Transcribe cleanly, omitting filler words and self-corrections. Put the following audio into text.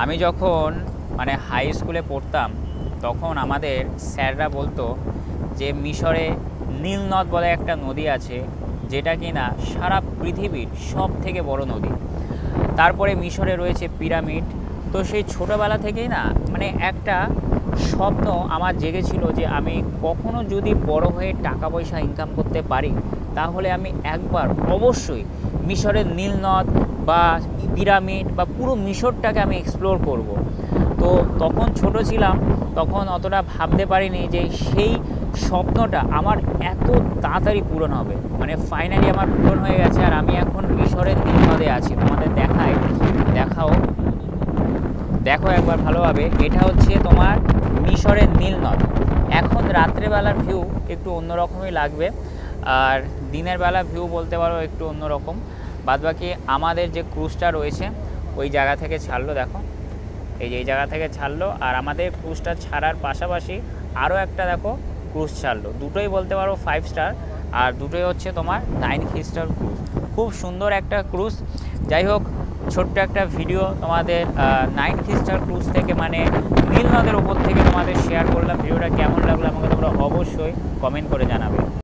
আমি যখন মানে হাই স্কুলে পড়তাম তখন আমাদের স্যাররা বলতো যে মিশরে নীল নদ বলে একটা নদী আছে, যেটা কিনা সারা পৃথিবীর সব থেকে বড় নদী। তারপরে মিশরে রয়েছে পিরামিড। তো সেই ছোটোবেলা থেকেই না মানে একটা স্বপ্ন আমার জেগেছিল যে আমি কখনো যদি বড় হয়ে টাকা পয়সা ইনকাম করতে পারি, তাহলে আমি একবার অবশ্যই মিশরের নীল নদ বা পিরামিড বা পুরো মিশরটাকে আমি এক্সপ্লোর করব। তো তখন ছোট ছিলাম, তখন অতটা ভাবতে পারিনি যে সেই স্বপ্নটা আমার এত তাড়াতাড়ি পূরণ হবে। মানে ফাইনালি আমার পূরণ হয়ে গেছে, আর আমি এখন মিশরের নীল নদে আছি। তোমাদের দেখাও, দেখো একবার ভালোভাবে। এটা হচ্ছে তোমার মিশরের নীল নদ। এখন রাত্রেবেলার ভিউ একটু অন্যরকমই লাগবে, আর দিনের বেলা ভিউ বলতে পারো একটু অন্যরকম। বাদবাকি আমাদের যে ক্রুজটা রয়েছে ওই জায়গা থেকে ছাড়লো, দেখো এই জায়গা থেকে ছাড়লো, আর আমাদের ক্রুজটা ছাড়ার পাশাপাশি আরও একটা দেখো ক্রুজ ছাড়লো। দুটোই বলতে পারো 5 স্টার, আর দুটোই হচ্ছে তোমার 9 স্টার ক্রুজ। খুব সুন্দর একটা ক্রুজ। যাই হোক, ছোট্ট একটা ভিডিও তোমাদের 9 স্টার ক্রুজ থেকে মানে নীল নদের ওপর থেকে তোমাদের শেয়ার করলাম। ভিডিওটা কেমন লাগলো আমাকে তোমরা অবশ্যই কমেন্ট করে জানাবে।